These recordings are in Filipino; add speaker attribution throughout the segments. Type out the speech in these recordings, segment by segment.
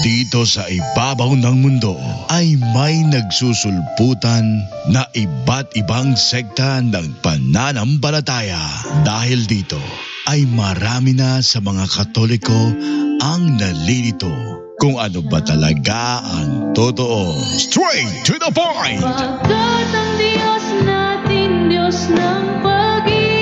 Speaker 1: Dito sa ibabaw ng mundo ay may nagsusulputan na iba't ibang sekta ng pananampalataya. Dahil dito ay marami na sa mga Katoliko ang nalilito kung ano ba talaga ang totoo. Straight to the point!
Speaker 2: Pagkat ang Diyos natin, Diyos ng pag-ibig.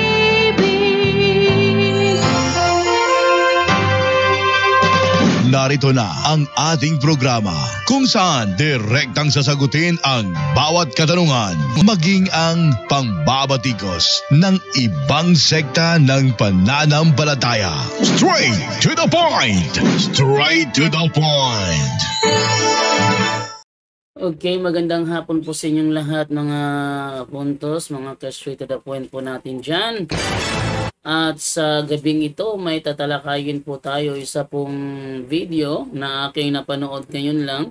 Speaker 1: Narito na ang ating programa kung saan direktang sasagutin ang bawat katanungan, maging ang pangbabatikos ng ibang sekta ng pananampalataya. Straight to the point! Straight to the point!
Speaker 3: Okay, magandang hapon po sa inyong lahat mga puntos, mga ka-straight to the point po natin dyan. At sa gabing ito, may tatalakayin po tayo isa pong video na aking napanood ngayon lang.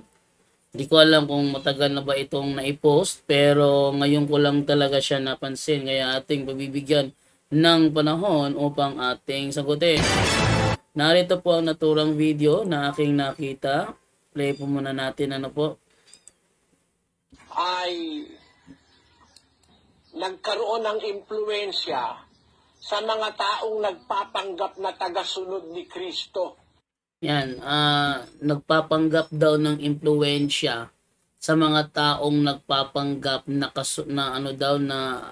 Speaker 3: Hindi ko alam kung matagal na ba itong naipost, pero ngayon ko lang talaga siya napansin. Kaya ating pabibigyan ng panahon upang ating sagutin. Narito po ang naturang video na aking nakita. Play po muna natin, ano po.
Speaker 4: Ay nagkaroon ng impluensya sa mga taong nagpapanggap na tagasunod ni Kristo.
Speaker 3: Yan, nagpapanggap daw ng impluensya sa mga taong nagpapanggap na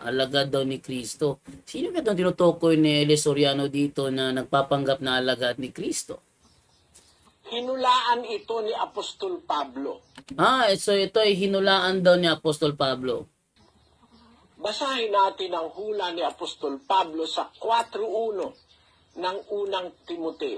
Speaker 3: alagad daw ni Kristo. Sino ba itong tinutukoy ni Eli Soriano dito na nagpapanggap na alagad ni Kristo?
Speaker 4: Hinulaan ito ni Apostol Pablo.
Speaker 3: So ito ay hinulaan daw ni Apostol Pablo.
Speaker 4: Basahin natin ang hula ni Apostol Pablo sa 4:1 ng unang Timoteo.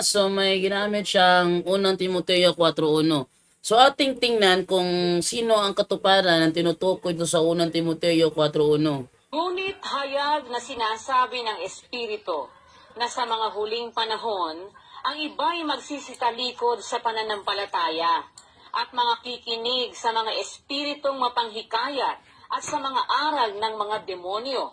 Speaker 3: So may ginamit siyang unang Timoteo 4:1. So ating tingnan kung sino ang katuparan ng tinutukoy ito sa unang Timoteo 4:1.
Speaker 5: Ngunit hayag na sinasabi ng Espiritu na sa mga huling panahon, ang iba'y magsisitalikod sa pananampalataya at mga kikinig sa mga espiritong mapanghikayat at sa mga aral ng mga demonyo.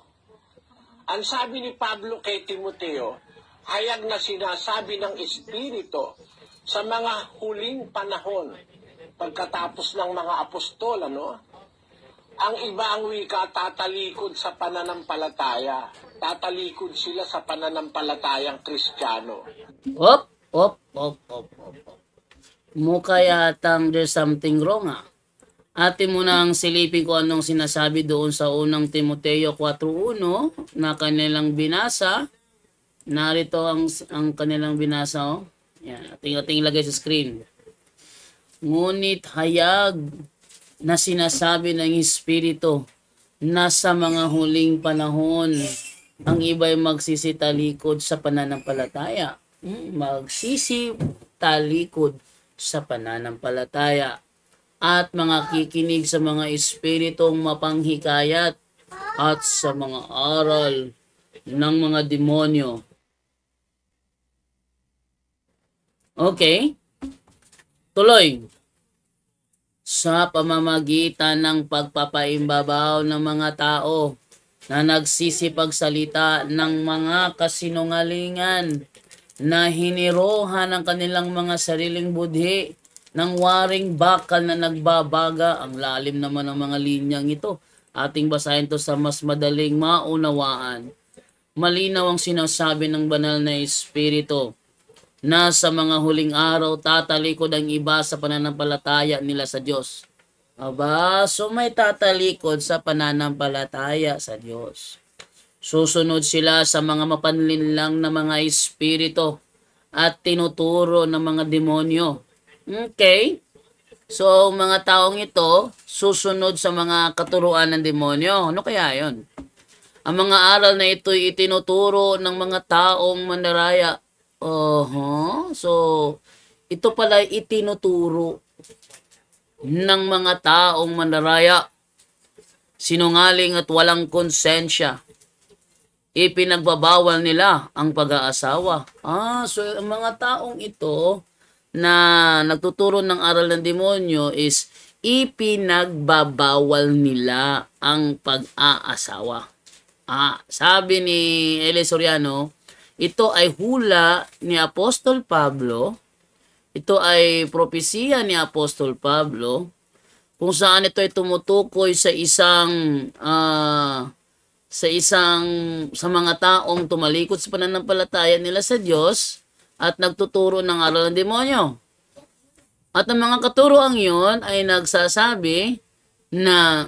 Speaker 4: Ang sabi ni Pablo kay Timoteo, hayag na sinasabi ng Espiritu sa mga huling panahon, pagkatapos ng mga apostol, ang iba ang wika tatalikod sa pananampalataya. Tatalikod sila sa pananampalatayang Kristiyano.
Speaker 3: Op. Mukha yatang there's something wrong Atin muna ang silipin ko anong sinasabi doon sa unang Timoteo 4:1 na kanilang binasa. Narito ang kanilang binasa. Yan, ating ilagay sa screen. Ngunit hayag na sinasabi ng Espiritu na sa mga huling panahon ang iba'y magsisitalikod sa pananampalataya. Magsisitalikod sa pananampalataya. At mga kikinig sa mga espiritong mapanghikayat at sa mga aral ng mga demonyo. Okay. Tuloy. Sa pamamagitan ng pagpapaimbabaw ng mga tao na nagsisipagsalita ng mga kasinungalingan na hinirohan ang kanilang mga sariling budhi ng waring bakal na nagbabaga. Ang lalim naman ng mga linyang ito. Ating basahin to sa mas madaling maunawaan. Malinaw ang sinasabi ng banal na Espiritu na sa mga huling araw tatalikod ang iba sa pananampalataya nila sa Diyos. So may tatalikod sa pananampalataya sa Diyos. Susunod sila sa mga mapanlinlang na mga espiritu at tinuturo ng mga demonyo. Okay. So, mga taong ito, susunod sa mga katuruan ng demonyo. Ano kaya yon? Ang mga aral na ito itinuturo ng mga taong mandaraya. So, ito pala itinuturo ng mga taong mandaraya. Sinungaling at walang konsensya. Ipinagbabawal nila ang pag-aasawa. So, ang mga taong ito na nagtuturo ng aral ng demonyo is ipinagbabawal nila ang pag-aasawa. Sabi ni Eli Soriano, ito ay hula ni Apostol Pablo ito ay propesiya ni Apostol Pablo kung saan ito ay tumutukoy sa sa mga taong tumalikod sa pananampalataya nila sa Diyos at nagtuturo ng aral ng demonyo. At ang mga katuroang yun ay nagsasabi na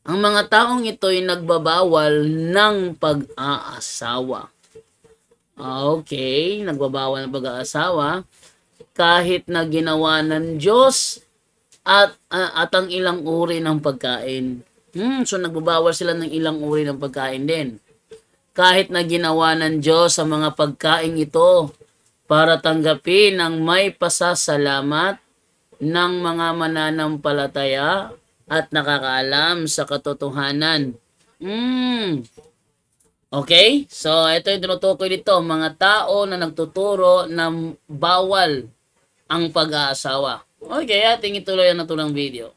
Speaker 3: ang mga taong ito ay nagbabawal ng pag-aasawa. Okay, nagbabawal ng pag-aasawa kahit na ginawa ng Diyos at ang ilang uri ng pagkain. So nagbabawal sila ng ilang uri ng pagkain din. Kahit na ginawa ng Diyos sa mga pagkain ito para tanggapin ang may pasasalamat ng mga mananampalataya at nakakaalam sa katotohanan. Okay? So, ito yung tinutukoy dito. Mga tao na nagtuturo na bawal ang pag-aasawa. Okay, ating ituloy ang naturang video.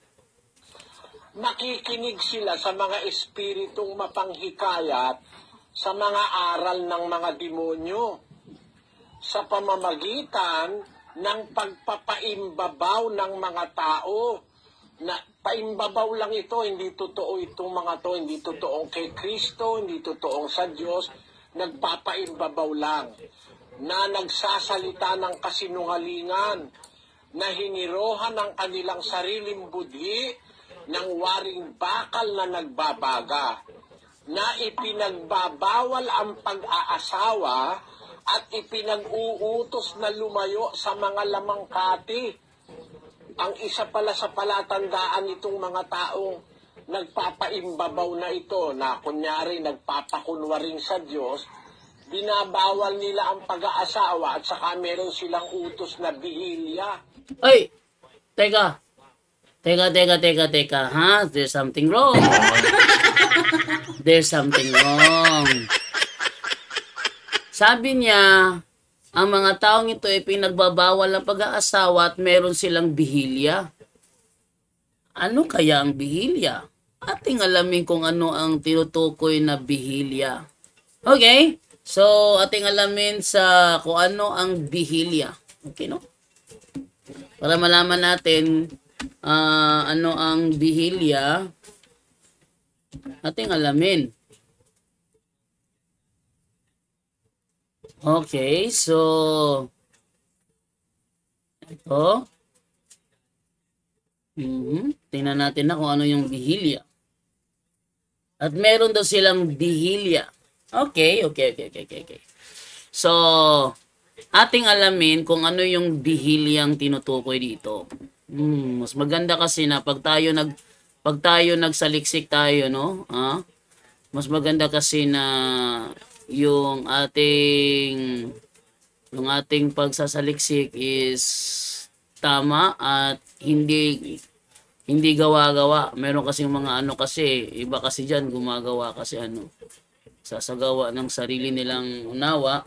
Speaker 4: Nakikinig sila sa mga espiritong mapanghikayat sa mga aral ng mga demonyo sa pamamagitan ng pagpapaimbabaw ng mga tao. Na paimbabaw lang ito, hindi totoo itong mga to, hindi totoong kay Kristo, hindi totoong sa Diyos, nagpapaimbabaw lang, na nagsasalita ng kasinungalingan, na hinirohan ng kanilang sariling budhi ng waring bakal na nagbabaga, na ipinagbabawal ang pag-aasawa at ipinag-uutos na lumayo sa mga lamangkati. Ang isa pala sa palatandaan itong mga taong nagpapaimbabaw na ito, na kunyari nagpapakunwaring sa Diyos, binabawal nila ang pag-aasawa at saka meron silang utos na bihilya.
Speaker 3: Ay! Teka, ha? There's something wrong. There's something wrong. Sabi niya, ang mga taong ito ay pinagbabawal ng pag-aasawa at meron silang bihilya. Ano kaya ang bihilya? Ating alamin kung ano ang tinutukoy na bihilya. Okay? So, ating alamin sa kung ano ang bihilya. Okay, no? Para malaman natin ano ang bihilya, ating alamin. Okay, so ito. Tingnan natin na kung ano yung bihilya. At meron daw silang bihilya. Okay. So, ating alamin kung ano yung bihilyang tinutukoy dito. Mas maganda kasi na pag tayo nagsaliksik tayo, no? Mas maganda kasi na yung ating pagsasaliksik is tama at hindi gawa-gawa. Meron kasing mga iba kasi diyan gumagawa kasi sasagawa ng sarili nilang unawa.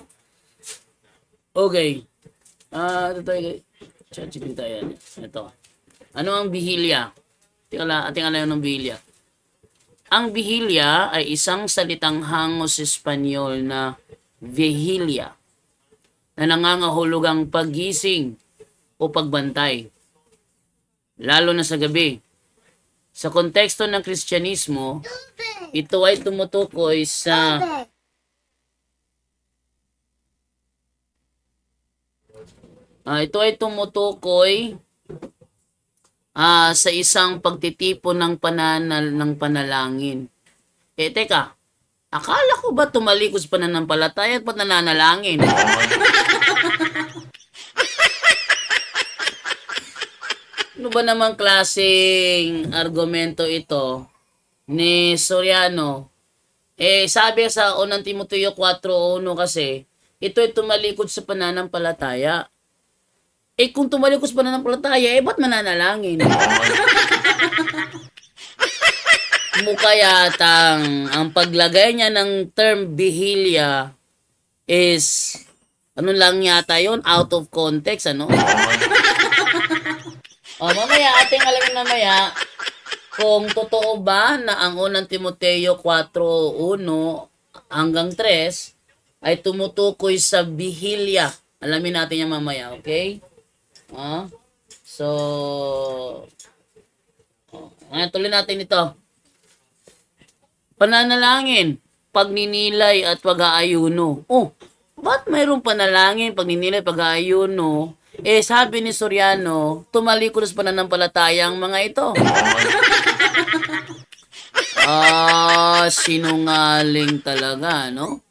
Speaker 3: Okay. Ito tayo. ChatGPT tayo. Ito. Ano ang bihilya? Ating alam ng bihilya. Ang bihilya ay isang salitang hango sa Espanyol na vigilia na nangangahulugang paggising o pagbantay, lalo na sa gabi. Sa konteksto ng Kristyanismo, ito ay tumutukoy sa sa isang pagtitipon ng panalangin. Teka, akala ko ba tumalikod sa pananampalataya at pananalangin? Ano ba namang klaseng argumento ito ni Soriano? Sabi sa unang Timoteo 4:1 kasi, ito ay tumalikod sa pananampalataya. Kung tumalikod sa pananampalataya, ba't mananalangin? Mukha yatang ang paglagay niya ng term bihilya is, lang yata yon, out of context, mamaya, ating alamin mamaya kung totoo ba na ang unang Timoteo 4:1 hanggang 3 ay tumutukoy sa bihilya Alamin natin yan mamaya, okay? So, tuloy natin ito. Pananalangin, pagninilay at pag-aayuno. Oh, ba't mayroong panalangin, pagninilay, pag-aayuno? Sabi ni Soriano, tumalikod sa pananampalataya ang mga ito. Sinungaling talaga, no?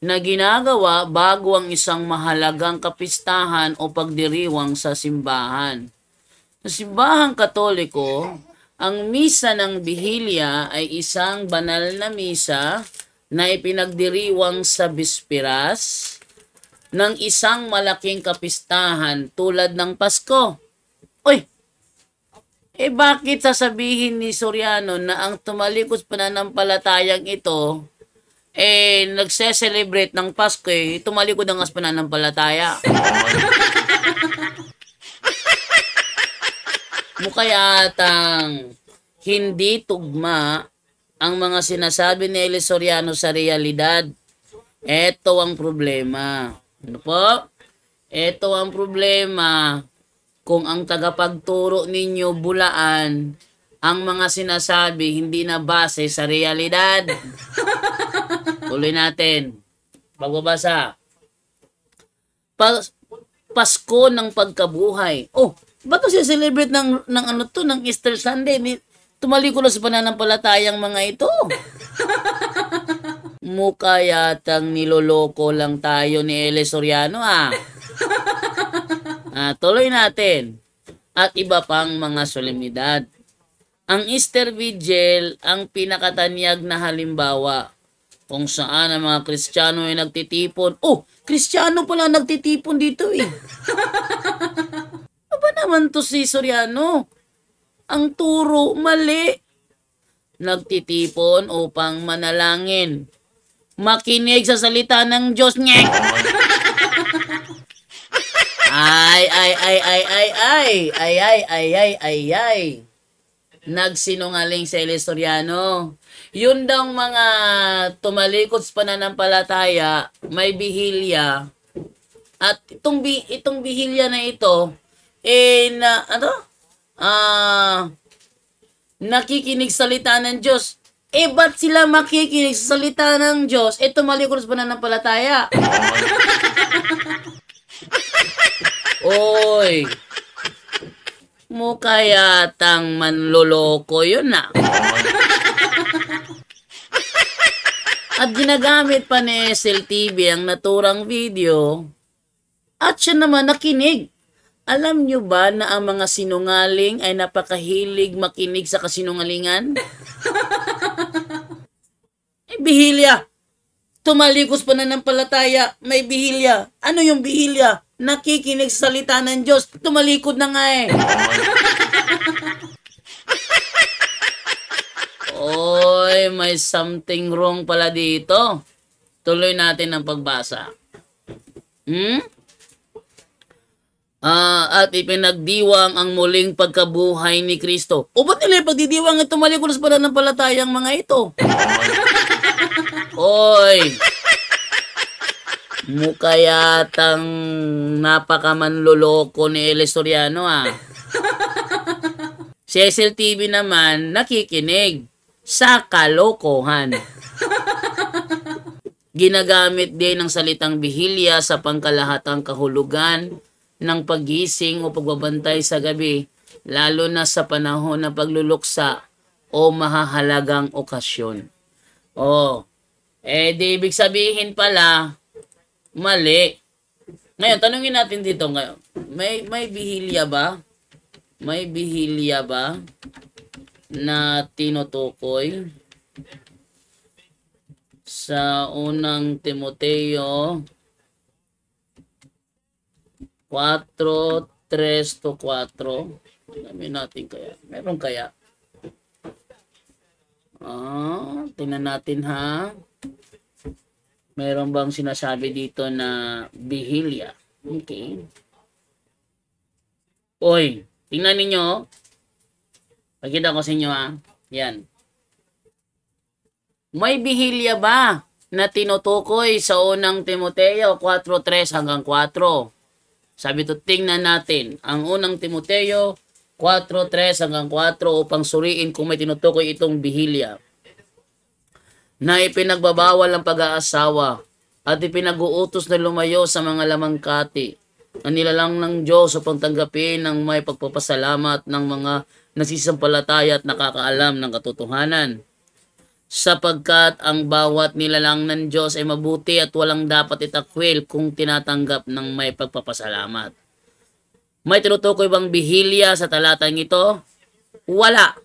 Speaker 3: Na ginagawa bago ang isang mahalagang kapistahan o pagdiriwang sa simbahan. Sa simbahang Katoliko, ang misa ng Bihilya ay isang banal na misa na ipinagdiriwang sa bisperas ng isang malaking kapistahan tulad ng Pasko. Uy! Bakit sasabihin ni Soriano na ang tumalikod pananampalatayang ito nagse-celebrate ng Pasko tumalikod ang pananampalataya? Mukha yatang hindi tugma ang mga sinasabi ni Eli Soriano sa realidad. Ito ang problema. Ano po? Ito ang problema. Kung ang tagapagturo ninyo bulaan, ang mga sinasabi hindi na base sa realidad. Tuloy natin. Pagbabasa. Pasko ng pagkabuhay. Oh, ba't siya celebrate ng Easter Sunday? Tumalikod sa pananampalatayang mga ito. Mukha yatang niloloko lang tayo ni Eli Soriano, tuloy natin. At iba pang mga solemnidad. Ang Easter Vigil ang pinakatanyag na halimbawa kung saan ang mga Kristiyano ay nagtitipon. Oh, Kristiyano pala nagtitipon dito Aba naman to si Soriano? Ang turo mali. Nagtitipon upang manalangin. Makinig sa salita ng Diyos. Ay. Nagsinungaling si Eli Soriano. Yun daw mga tumalikod sa pananampalataya, may bihilya. At itong bihilya na ito, nakikinig sa salita ng Diyos. Ba't sila makikinig sa salita ng Diyos? Tumalikod sa pananampalataya. Oy, mukha yatang manloloko yun At ginagamit pa ni SLTV ang naturang video at siya naman nakinig. Alam nyo ba na ang mga sinungaling ay napakahilig makinig sa kasinungalingan? Bihilya. Tumalikos pa na ng palataya, may bihilya. Ano yung bihilya? Nakikinig sa salita ng Diyos. Tumalikod na nga Oy, may something wrong pala dito. Tuloy natin ang pagbasa. At ipinagdiwang ang muling pagkabuhay ni Kristo. O ba't nila pagdidiwang at tumalikod sa pananampalatayang mga ito? Oy, mukha yatang napakamanloloko ni Eli Soriano Si SLTV naman nakikinig sa kalokohan. Ginagamit din ang salitang bihilya sa pangkalahatang kahulugan ng paggising o pagbabantay sa gabi, lalo na sa panahon ng pagluluksa o mahahalagang okasyon. Di ibig sabihin pala, mali. Ngayon, tanungin natin dito ngayon. May bihilya ba? May bihilya ba na tinutukoy sa unang Timoteo 4:3-4? Alamin natin kaya. Meron kaya? Tingnan natin Meron bang sinasabi dito na bihilya? Okay. Oy, tingnan ninyo. Pakita ko sa inyo Yan. May bihilya ba na tinutukoy sa unang Timoteo 4:3 hanggang 4. Sabi to, tingnan natin ang unang Timoteo 4:3 hanggang 4 upang suriin kung may tinutukoy itong bihilya. Na ipinagbabawal ang pag-aasawa at ipinag-uutos na lumayo sa mga lamangkati na nilalang ng Diyos upang tanggapin ng may pagpapasalamat ng mga nagsisampalataya at nakakaalam ng katotohanan. Sapagkat ang bawat nilalang ng Diyos ay mabuti at walang dapat itakwil kung tinatanggap ng may pagpapasalamat. May tinutukoy bang bihilya sa talatang ito? Wala.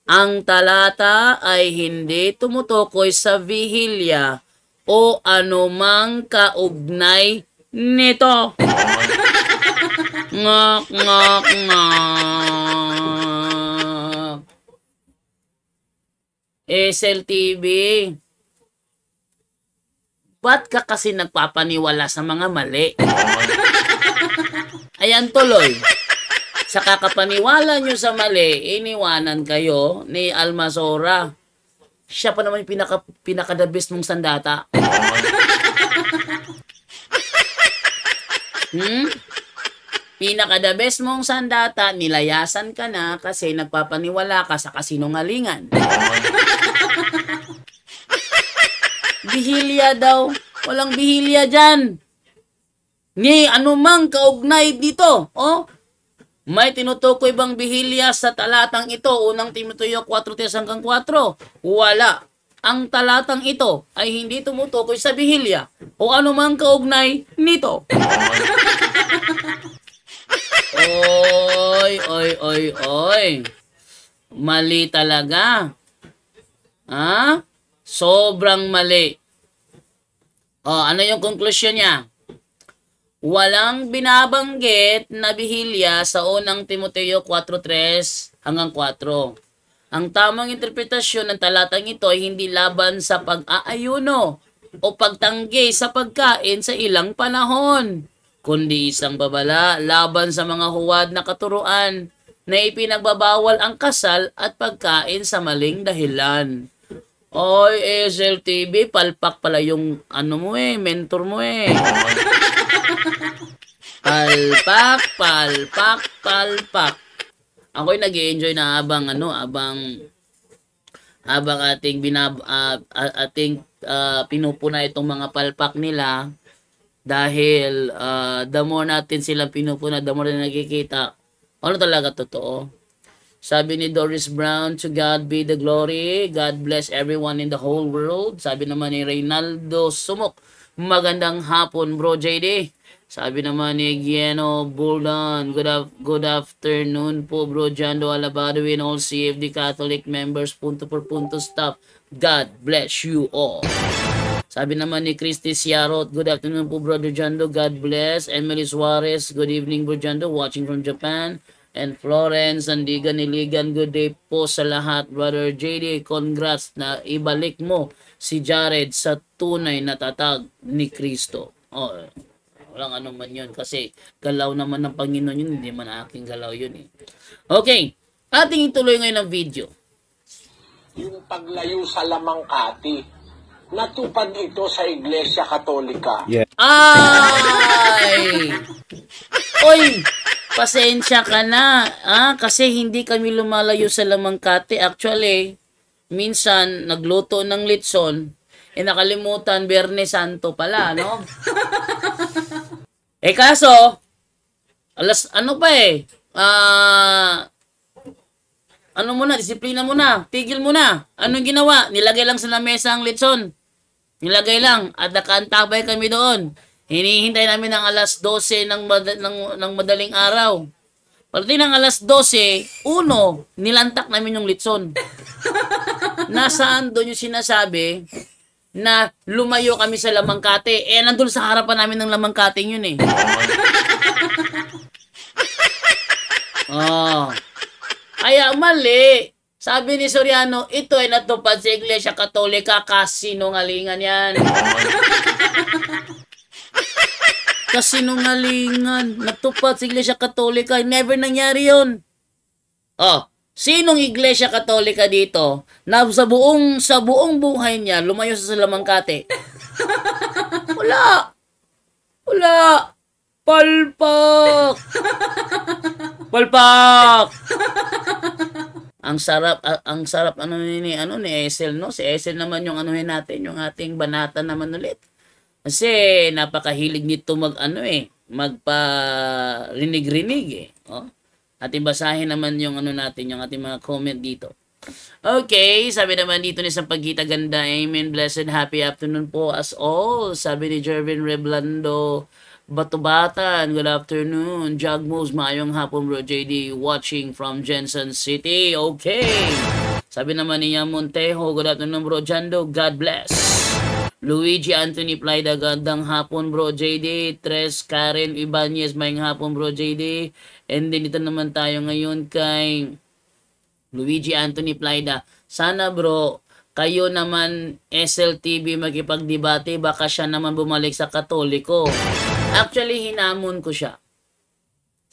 Speaker 3: Ang talata ay hindi tumutukoy sa bihilya o anumang kaugnay nito. Ngak, ngak, ngak. SLTV, ba't ka kasi nagpapaniwala sa mga mali? Ayan tuloy. Sa kakapaniwala nyo sa mali, iniwanan kayo ni Almasora. Siya pa naman yung pinaka-the best mong sandata. Pinaka-the best mong sandata, nilayasan ka na kasi nagpapaniwala ka sa kasinungalingan. Bihilya daw. Walang bihilya dyan. Ni anumang kaugnay dito. Oh, may tinutukoy bang bihilya sa talatang ito? Unang Timoteo 4:3 hanggang 4. Wala. Ang talatang ito ay hindi tumutukoy sa bihilya o anumang kaugnay nito. Oy. Mali talaga. Ha? Sobrang mali. Ano yung conclusion niya? Walang binabanggit na bihilya sa unang Timoteo 4:3 hanggang 4. Ang tamang interpretasyon ng talatang ito ay hindi laban sa pag-aayuno o pagtanggi sa pagkain sa ilang panahon, kundi isang babala laban sa mga huwad na katuruan na ipinagbabawal ang kasal at pagkain sa maling dahilan. Oy, SLTV, palpak pala yung mentor mo eh. Palpak. Ako'y nag-i-enjoy na habang ating pinupuna itong mga palpak nila dahil the more natin silang pinupuna, the more na nakikita ano talaga totoo. Sabi ni Doris Brown, to God be the glory. God bless everyone in the whole world. Sabi naman ni Reynaldo Sumok, magandang hapon bro JD. Sabi naman ni Gieno Buldan, good afternoon po bro Jando Alabado and all CFD Catholic members, punto por punto staff. God bless you all. Sabi naman ni Christy Siarot, good afternoon po brother Jando, God bless. Emily Suarez, good evening bro Jando, watching from Japan. And Florence Sandigan Iligan, good day po sa lahat. Brother JD, congrats na ibalik mo si Jared sa tunay na tatag ni Kristo. Walang ano man yun kasi galaw naman ng Panginoon yun, hindi man aking galaw yun eh. Okay, ating ituloy ngayon ang video.
Speaker 4: Yung paglayo sa lamangkati, natupad ito sa Iglesia Katolika.
Speaker 6: Yeah.
Speaker 3: Ay! Oy! Pasensya ka na, kasi hindi kami lumalayo sa lamangkati. Actually, minsan nagluto ng litson, nakalimutan Biyernes Santo pala, no? Kaso, disiplina muna, tigil muna. Anong ginawa? Nilagay lang sa lamesa ang litson. Nilagay lang, at nakaantabay kami doon. Hinihintay namin ng alas 12 ng madaling araw. Pagdating ng alas 12, nilantak namin yung litson. Nasaan doon yung sinasabi na lumayo kami sa lamangkati? Nandun sa harapan namin ng lamangkating yun eh. Kaya mali. Sabi ni Soriano, ito ay natupad sa Iglesia Katolika, kasinungalingan yan. Kasinungalingan, natupad sa Iglesia Katolika, never nangyari yun. Sinong iglesia katolika dito na sa buong buhay niya lumayo sa Salamangkate? Wala. Wala. Palpak. Palpak. Ang sarap ni Esel, no? Si Esel naman yung anuhin natin, yung ating banata naman ulit. Kasi napakahilig nito magpa-rinig-rinig eh. Oh. Ating basahin naman yung natin, yung ating mga comment dito. Okay, sabi naman dito ni Sampaguita Ganda, amen, blessed, happy afternoon po as all. Sabi ni Jervin Reblando, Batubatan, good afternoon. Jagmos, maayong hapon bro JD, watching from Jensen City. Okay. Sabi naman ni Montejo, good afternoon bro Jando, God bless. Luigi Anthony Plyda, gandang hapon bro JD. Tres Karen Ibanez, mayang hapon bro JD. And then dito naman tayo ngayon kay Luigi Anthony Plyda. Sana bro, kayo naman SLTV makipagdebate, baka siya naman bumalik sa Katoliko. Actually, hinamon ko siya.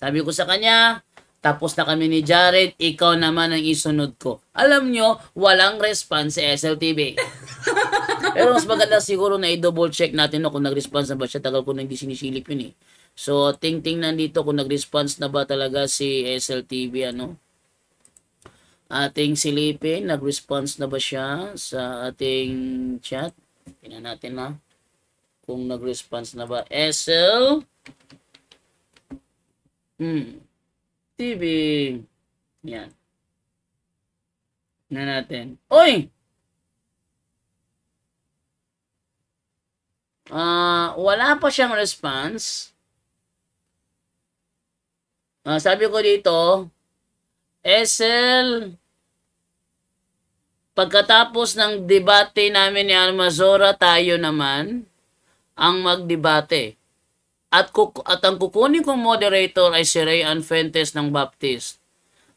Speaker 3: Sabi ko sa kanya, tapos na kami ni Jared, ikaw naman ang isunod ko. Alam nyo, walang response sa SLTV. Pero mas maganda siguro na i-double check natin kung nag-response na ba siya. Tagal ko na hindi sinisilip yun eh. So, tingnan dito kung nag-response na ba talaga si SLTV, Ating silipin, nag-response na ba siya sa ating chat? Tingnan natin kung nag-response na ba. SL TV. Yan. Tingnan natin. Oy! Wala pa siyang response. Sabi ko dito, SL, pagkatapos ng debate namin ni Almazora, tayo naman ang magdebate. At ang kukunin kong moderator ay si Rayan Fuentes ng Baptist.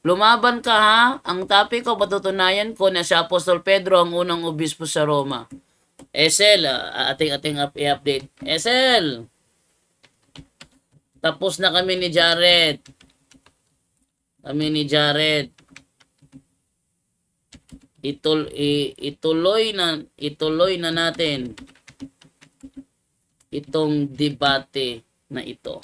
Speaker 3: Lumaban ka ha. Ang topic ko, patutunayan ko na si Apostol Pedro ang unang obispo sa Roma. SL, ating i-update. SL, tapos na kami ni Jared. Ituloy na natin itong debate na ito.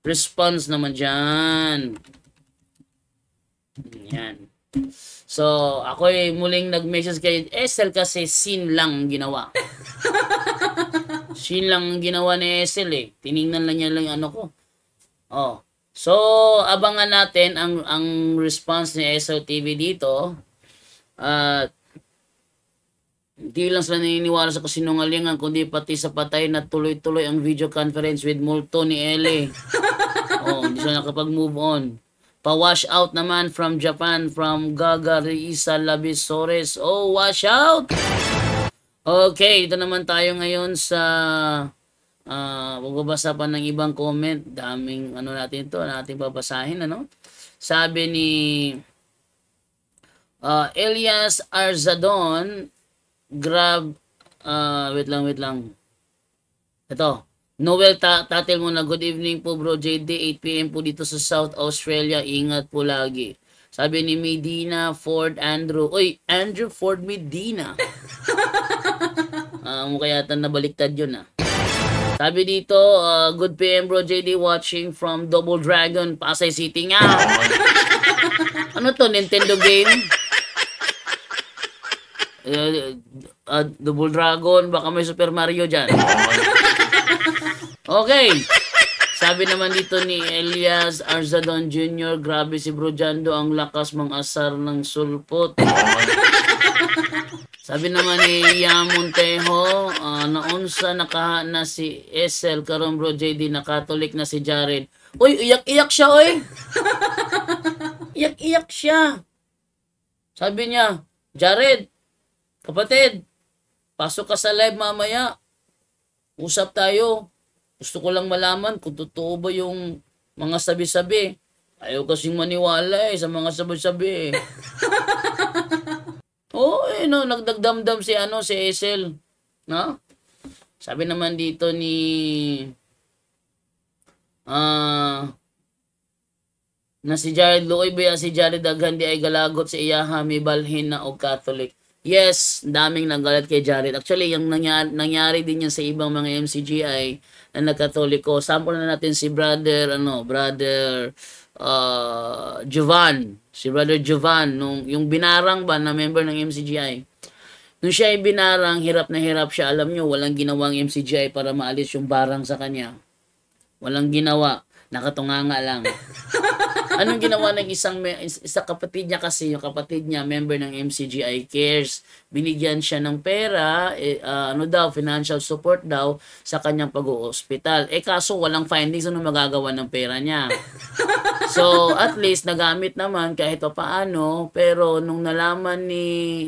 Speaker 3: Response naman dyan. Yan. So, ako'y muling nag-message kay Esel kasi sin lang ginawa. Sin lang ginawa ni Esel eh. Tiningnan lang niya lang yung ko. Oh. So, abangan natin ang response ni Esel TV dito. Hindi lang sila naniniwala sa kasinungalingan, kundi pati sa patay na tuloy-tuloy ang video conference with multo ni Ele. Hindi sila nakapag-move on. Pa-wash out naman from Japan, from Gaga Reisa Labisores. Oh, wash out! Okay, dito naman tayo ngayon sa magbabasa pa ng ibang comment. Daming natin ito, natin babasahin, Sabi ni Elias Arzadon, wait lang. Ito. Noel Tatil muna, good evening po bro JD, 8 PM po dito sa South Australia, ingat po lagi. Sabi ni Medina Ford Andrew, Andrew Ford Medina. Mukha yata nabaliktad yun Sabi dito, good PM bro JD, watching from Double Dragon, Pasay City nga. Ano to, Nintendo game? Double Dragon, baka may Super Mario dyan. Okay. Sabi naman dito ni Elias Arzadon Jr., grabe si Bro Jando, ang lakas mang-asar ng sulpot. Sabi naman ni Montejo, naunsa nakaha na si Esel, karon Bro JD, na Catholic na si Jared. Iyak-iyak siya, Iyak-iyak siya. Sabi niya, Jared, kapatid, pasok ka sa live mamaya. Usap tayo. Gusto ko lang malaman kung totoo ba yung mga sabi-sabi. Ayaw kasing maniwala sa mga sabi-sabi. Nagdagdamdam si Esel. Sabi naman dito ni Na si Jared Luoy ba si Jared daghan di ay galagot sa iyaha may balhin na og Catholic. Yes, daming nagalit kay Jared. Actually, yung nangyari din yan sa ibang mga MCGI na nagkatoliko. Sample na natin si brother Jovan. Si brother Jovan nung yung binarang ba na member ng MCGI. Nung siya ay binarang, hirap na hirap siya. Alam nyo, walang ginawang MCGI para maalis yung barang sa kanya. Walang ginawa. Nakatunganga lang. Anong ginawa ng isa kapatid niya kasi, yung kapatid niya, member ng MCGI Cares, binigyan siya ng pera, financial support daw sa kanyang pag-oospital. Kaso walang findings ano magagawa ng pera niya. So, at least nagamit naman kahit paano, pero nung nalaman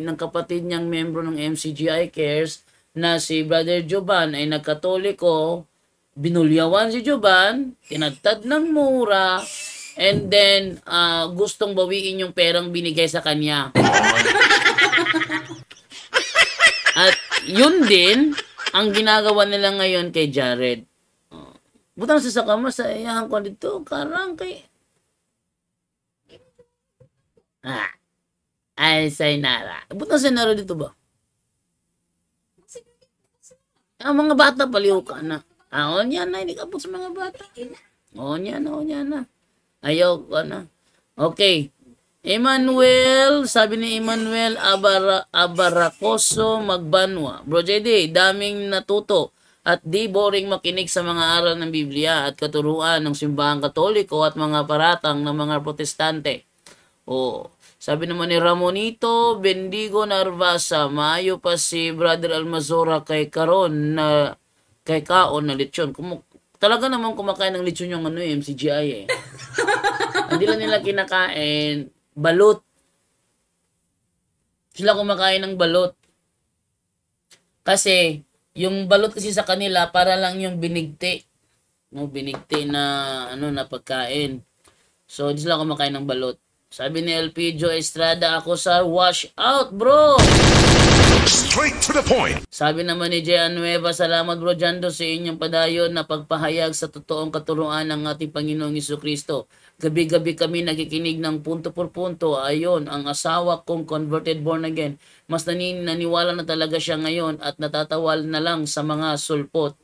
Speaker 3: ng kapatid niyang member ng MCGI Cares na si Brother Jovan ay nagkatoliko, binulyawan si Jovan, tinadtad ng mura, and then gustong bawiin yung perang binigay sa kanya. At yun din ang ginagawa nila ngayon kay Jared. Butang sa kama sa iyahan ko dito, karang kay ay Sainara. Butang sa Sainara dito ba? Ang mga bata paliw ka na. O niya na, hindi ka po sa mga bata. O niya na. Ayaw ka na. Okay. Emmanuel, sabi ni Emmanuel Abaracoso Magbanwa. Bro JD, daming natuto at di boring makinig sa mga aral ng Biblia at katuruan ng simbahang Katoliko at mga paratang ng mga Protestante. Sabi naman ni Ramonito Bendigo Narvasa, maayo pa si Brother Almazora kay karon na kay kaon na lechon. Talaga naman kumakain ng lechon yung MCGI Hindi lang nila kinakain balot. Sila kumakain ng balot. Kasi yung balot kasi sa kanila para lang yung binigti. Binigti na na pagkain. So hindi sila kumakain ng balot. Sabi ni Elpidio Estrada, ako sa wash out, bro.
Speaker 1: Straight to the point.
Speaker 3: Sabi naman ni Jean Nueva, salamat bro Jando sa inyong padayon na pagpahayag sa totoong katuruan ng ating Panginoong Jesucristo. Gabi-gabi kami nakikinig ng punto por punto. Ayon, ang asawa kong converted born again. Mas naniwala na talaga siya ngayon at natatawal na lang sa mga sulpot.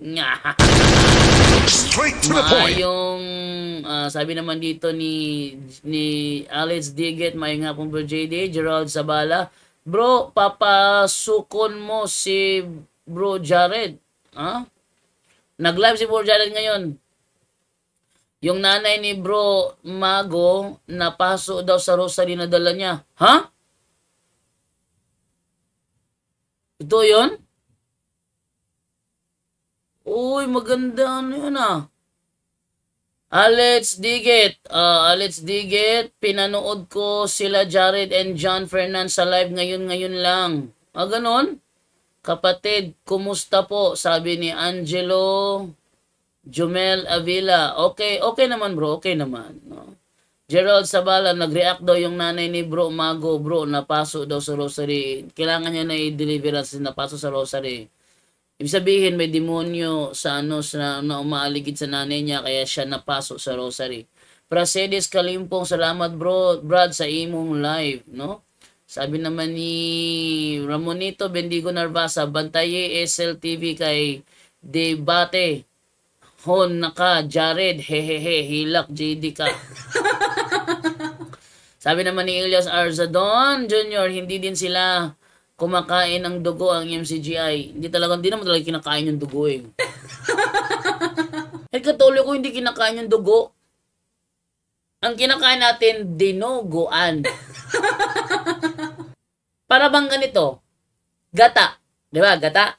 Speaker 1: Straight to the point.
Speaker 3: Yung sabi naman dito ni Alex Diget, may nga pong bro JD, Gerald Sabala, bro, papasukon mo si bro Jared. Nag-live si bro Jared ngayon. Yung nanay ni bro Mago, napaso daw sa rosary na dala niya. Ito yun? Uy, maganda yun Alex Diget, pinanood ko sila Jared and John Fernandez sa live ngayon lang. Ganon? Kapatid, kumusta po? Sabi ni Angelo Jumel Avila. Okay naman bro, okay naman. Gerald Sabala, nag-react daw yung nanay ni bro Mago, bro, napaso daw sa rosary. Kailangan niya na i-deliverance, napaso sa rosary. Ibig sabihin, may demonyo sa na umaaligid sa nanay niya, kaya siya napaso sa rosary. Prasedes Kalimpong, salamat bro, Brad, sa imong live, no? Sabi naman ni Ramonito Bendigo Narvasa, bantaye SLTV kay Debate. Hon naka, Jared, hehehe, hilak, JD ka. Sabi naman ni Elias Arzadon Jr., hindi din sila kumakain ng dugo ang MCGI. Hindi naman talaga kinakain yung dugo Katoliko hindi kinakain yung dugo. Ang kinakain natin, dinuguan. Para bang ganito? Gata. Di ba? Gata.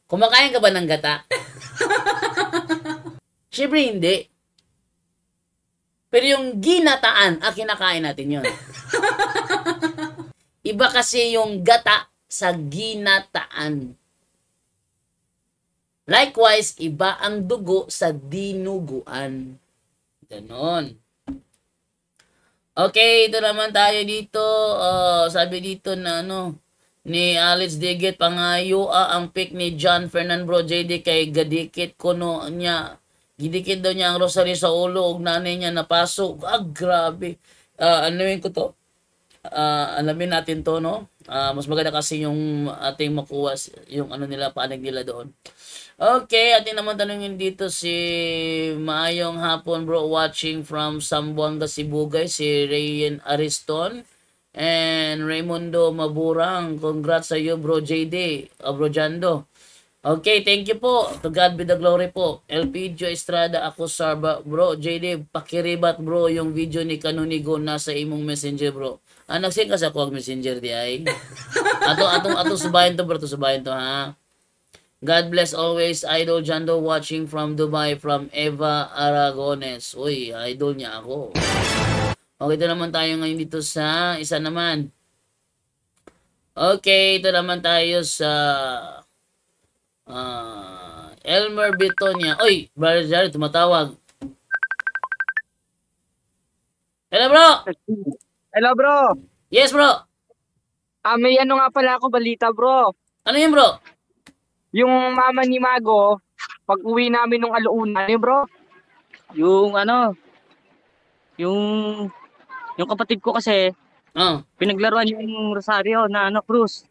Speaker 3: Kumakain ka ba ng gata? Siyempre hindi. Pero yung ginataan, kinakain natin yun. Iba kasi yung gata sa ginataan. Likewise, iba ang dugo sa dinuguan. Ganon. Okay, ito naman tayo dito. Sabi dito na ni Alex Diget, pangayo ang pick ni John Fernand Bro JD kay gadikit kuno niya Gidikit daw niya ang rosary sa ulo ug nanay niya napasok. Grabe. Anuin ko to. Alamin natin to, no? Mas maganda kasi yung ating makuha yung ano nila, panig nila doon. Okay, ating naman tanungin dito si maayong hapon bro, watching from Zamboanga, Cebu guys, si Rayen Ariston and Raimundo Maburang. Congrats sa iyo bro JD, bro Jando. Okay, thank you po. To God be the glory po. LPG Estrada, ako Sarba. Bro, JD, pakiribat bro yung video ni Canonigo nasa imong messenger bro. Nagsend ka sa ako messenger di ay. Ato subayin to bro, subayin to ha. God bless always, Idol Jando watching from Dubai, from Eva Aragones. Uy, idol niya ako. Okay, ito naman tayo ngayon dito sa isa naman. Okay, ito naman tayo sa Elmer Bitonia. Uy, Brother Jared, tumatawag. Hello, bro!
Speaker 6: Hello, bro.
Speaker 3: Yes, bro!
Speaker 6: May ano nga pala ako balita, bro.
Speaker 3: Ano yun, bro?
Speaker 6: Yung mama ni Mago, pag uwi namin nung alauna, bro. Yung ano, yung kapatid ko kasi, pinaglaruan yung rosaryo na Cruz.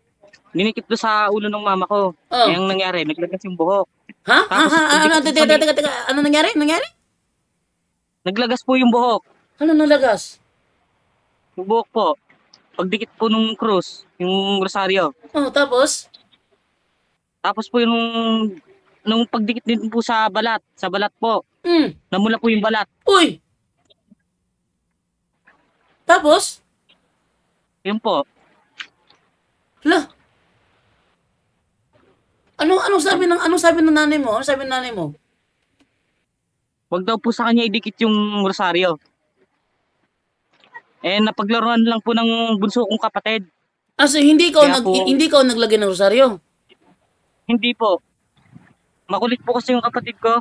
Speaker 6: Ninikip do sa ulo ng mama ko. Yung nangyari, naglagas yung buhok.
Speaker 3: Ha? Ano nangyari?
Speaker 6: Naglagas po yung buhok.
Speaker 3: Ano nalagas?
Speaker 6: Yung buhok po. Pagdikit po nung Cruz, yung rosaryo.
Speaker 3: Tapos?
Speaker 6: Tapos po yung nung pagdikit din po sa balat po. Namula po yung balat.
Speaker 3: Uy! Tapos?
Speaker 6: Yun po.
Speaker 3: Hala. Anong sabi ng nanay mo? Ano sabi ng nanay mo?
Speaker 6: Wag daw po sa kanya idikit yung rosaryo. Napaglaruan lang po ng bunso kong kapatid.
Speaker 3: So hindi ka naglagay ng rosaryo?
Speaker 6: Hindi po. Makulit po kasi yung kapatid ko.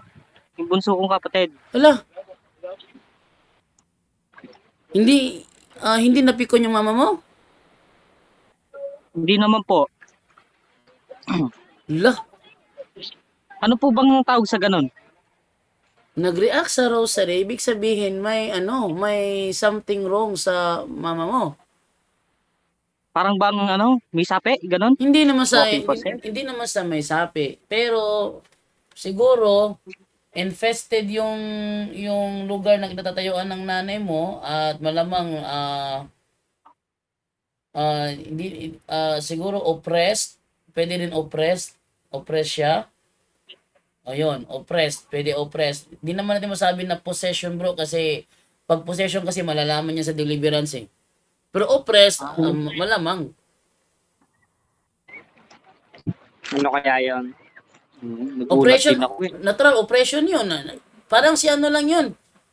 Speaker 6: Yung bunso kong kapatid.
Speaker 3: Hala. Hindi napikon yung mama mo?
Speaker 6: Hindi naman po.
Speaker 3: Hala.
Speaker 6: Ano po bang tawag sa ganon?
Speaker 3: Nag-react sa rosary, ibig sabihin may something wrong sa mama mo.
Speaker 6: Parang bang may sapi, ganon?
Speaker 3: Hindi naman sa
Speaker 6: Okay,
Speaker 3: hindi naman sa may sapi, pero siguro infested yung lugar na kinatatayuan ng nanay mo at malamang hindi siguro oppressed, pwede din oppressed siya. Ayun, oppressed, pwede oppressed. Hindi naman natin masabi na possession bro kasi pag possession kasi malalaman niya sa deliverance eh. Pero oppressed, malamang.
Speaker 6: Ano kaya yun?
Speaker 3: Oppression, natural oppression yun. Parang si ano lang yun.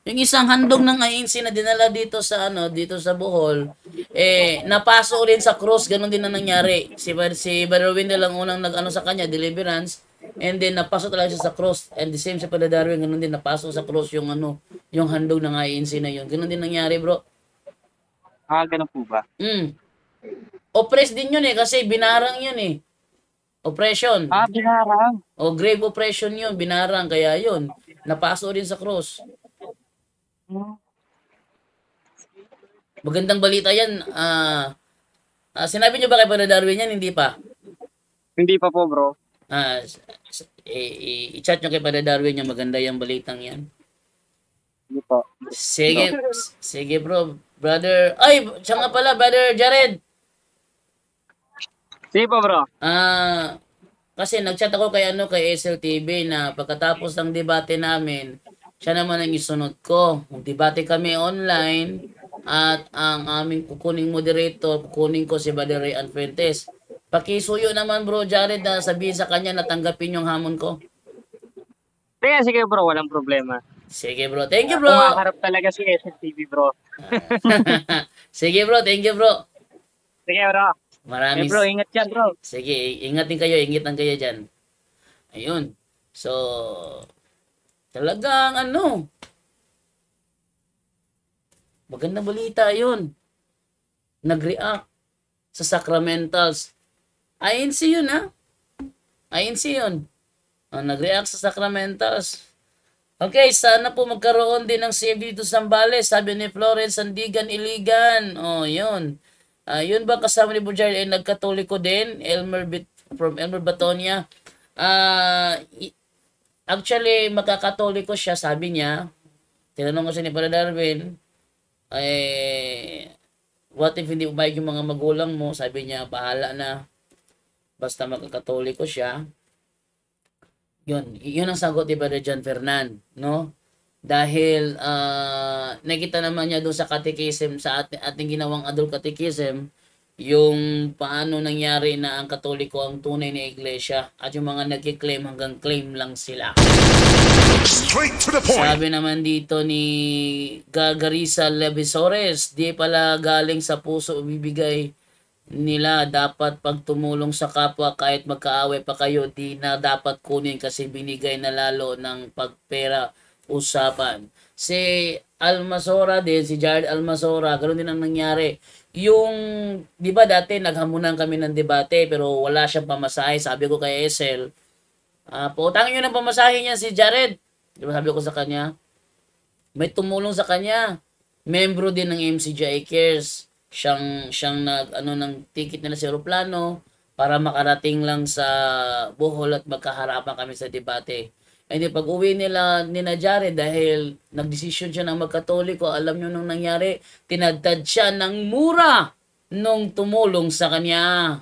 Speaker 3: Yung isang handog ng ANC na dinala dito sa Bohol, napaso rin sa cross, ganun din na nangyari. Si Brother Wendell lang unang nag-ano sa kanya, deliverance, and then napaso talaga siya sa cross. And the same sa Brother Darwin, ganun din napaso sa cross yung yung handog ng ANC na yun. Ganun din nangyari, bro.
Speaker 6: Ganun po ba?
Speaker 3: Oppressed din yun kasi binarang yun eh. Oppression.
Speaker 6: Binarang.
Speaker 3: O grave oppression yun, binarang, kaya yun. Napaso rin sa cross. Magandang balita yan. Sinabi niyo ba kay Brother Darwin yan? Hindi pa?
Speaker 6: Hindi pa po, bro.
Speaker 3: I-chat niyo kay Brother Darwin yung maganda yung balitang yan.
Speaker 6: Hindi po.
Speaker 3: Sige bro. Brother, siya nga pala, Brother Jared.
Speaker 6: Sige po, bro.
Speaker 3: Kasi nag-chat ako kay SLTV na pagkatapos ng debate namin, siya naman ang isunod ko. Mag-debate kami online at ang aming kukuning moderator, kukunin ko si Brother Ray Fuentes. Pakisuyo naman bro Jared na sabihin sa kanya na tanggapin yung hamon ko.
Speaker 6: Sige bro, walang problema.
Speaker 3: Sige bro, thank you bro.
Speaker 6: Kumakarap talaga si SLTV, bro.
Speaker 3: Sige bro, thank you bro.
Speaker 6: Sige bro.
Speaker 3: Maraming
Speaker 6: bro, ingat dyan bro.
Speaker 3: Sige, ingat din kayo, ingitan kayo dyan. Ayun. So, talagang magandang balita yun. Nag-react sa sacramentals. INC yun ha? INC yun. Nag-react sa sacramentals. Okay, sana po magkaroon din ng CFD dito sa Zambales, sabi ni Florence Sandigan Iligan. Oh, yun. Yun ba kasama ni Bujar ay nagkatoliko din? From Elmer Batonia. Actually, magkakatoliko siya, sabi niya. Tinanong ko siya ni Brother Darwin, what if hindi umayag yung mga magulang mo? Sabi niya, bahala na. Basta magkakatoliko siya. Yun ang sagot ni Brother John Fernan, no? Dahil nakita naman niya doon sa catechism, sa ating ginawang adult catechism, yung paano nangyari na ang Katoliko ang tunay na iglesia at yung mga nagki-claim hanggang claim lang sila.
Speaker 1: Straight to the point.
Speaker 3: Sabi naman dito ni Gagarisa Levisores, di pala galing sa puso bibigay nila, dapat pag tumulong sa kapwa kahit magkaaway pa kayo, di na dapat kunin kasi binigay na lalo ng pagpera usapan. Si Almasora din, si Jared Almasora, ganoon din ang nangyari. Yung, di ba dati naghamunan kami ng debate pero wala siyang pamasahe. Sabi ko kay Esel, pautangin nyo ng pamasahe niya si Jared. Di ba sabi ko sa kanya, may tumulong sa kanya. Membro din ng MCGI Cares. Siyang ng ticket nila sa aeroplano para makarating lang sa Bohol at magkaharapan kami sa debate. Hindi pag uwi nila ni Jared dahil nagdesisyon siya ng magkatoliko, alam nyo nung nangyari, tinadtad siya ng mura nung tumulong sa kanya.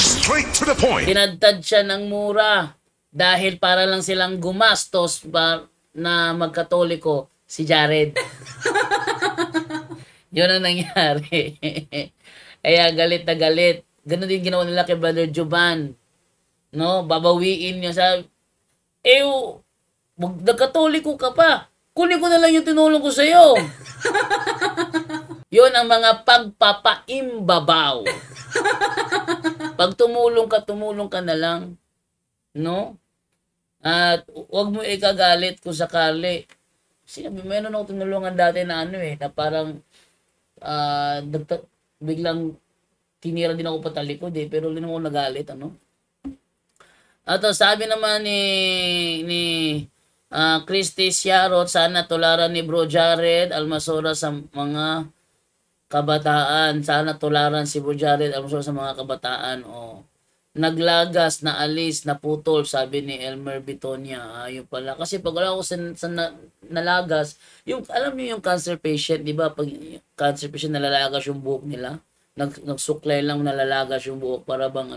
Speaker 1: Straight to the point.
Speaker 3: Tinadtad siya ng mura dahil para lang silang gumastos na magkatoliko si Jared. Yun ang nangyari. Kaya galit na galit. Ganun din ginawa nila kay Brother Jovan. No, babawiin niya sa nagkatoliko ka pa. Kunin ko na lang yung tinulong ko sa'yo. Yun ang mga pagpapaimbabaw. Pag tumulong ka na lang. No? At huwag mo ikagalit kung sakali. Sinabi, meron ako tinulungan dati na na parang biglang tinira din ako patalikod pero hindi naman ako nagalit, At sabi naman ni Christy Siarot, sana tularan ni Bro Jared Almasora sa mga kabataan. Sana tularan si Bro Jared Almasora sa mga kabataan. Naglagas, naalis, naputol, sabi ni Elmer Bitonia. Yun pala. Kasi pag wala ako sa nalagas, alam niyo yung cancer patient, di ba? Pag cancer patient, nalalagas yung buhok nila. Nagsuklay lang, nalalagas yung buhok para bang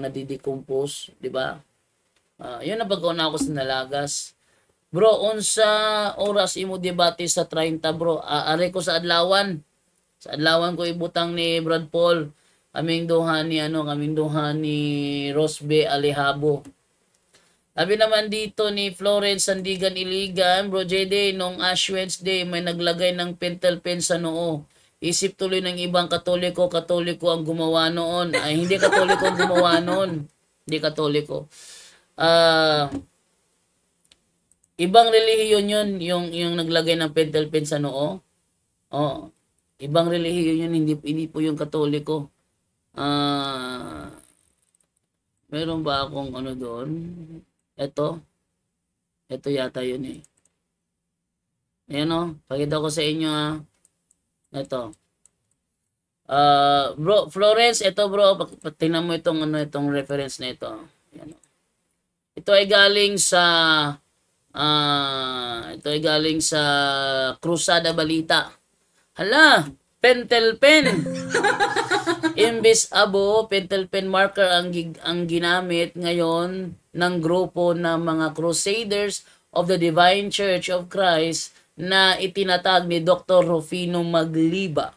Speaker 3: nadidecompose, di ba? Yun na pagkauna ako sa nalagas. Bro, unsa oras imo debate sa 30, bro? Are ko sa adlawan. Sa adlawan ko ibutang ni Brad Paul. Kaming duha ni Rosbe Alejabo. Sabi naman dito ni Florence Sandigan Iligan, Bro JD, nung Ash Wednesday may naglagay ng pentel pen sa noo. Isip tuloy ng ibang katoliko ang gumawa noon. Ay, hindi katoliko ang gumawa noon. Hindi katoliko. Ibang relihiyon yun, yung naglagay ng pentel pen sa noo. Ibang relihiyon yun, hindi po yung katoliko. Meron ba akong doon? Ito yata yun Ayan pakita ko sa inyo Ito. Bro, Florence, ito bro, tingnan mo itong reference na ito. Ayan. Ito ay galing sa Crusada Balita. Hala, pentel pen. Imbis pentel pen marker ang ginamit ngayon ng grupo ng mga Crusaders of the Divine Church of Christ na itinatag ni Dr. Rufino Magliba.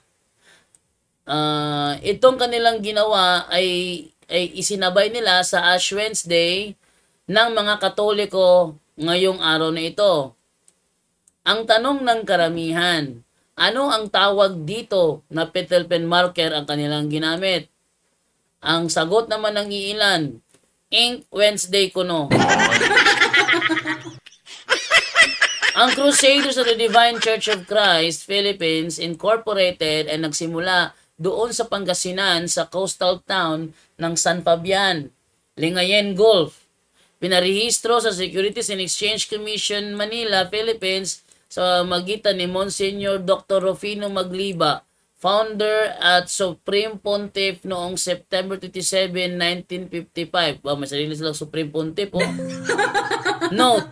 Speaker 3: Itong kanilang ginawa ay isinabay nila sa Ash Wednesday ng mga Katoliko ngayong araw na ito. Ang tanong ng karamihan, ano ang tawag dito na pentel pen marker ang kanilang ginamit? Ang sagot naman ng iilan, Ink Wednesday kuno. Ang Crusaders of the Divine Church of Christ, Philippines, Incorporated ay nagsimula doon sa Pangasinan sa coastal town ng San Fabian, Lingayen Gulf. pinarehistro sa Securities and Exchange Commission Manila, Philippines sa magitan ni Monsignor Dr. Rufino Magliba, founder at Supreme Pontiff noong September 27, 1955. May sarili silang Supreme Pontiff. Note,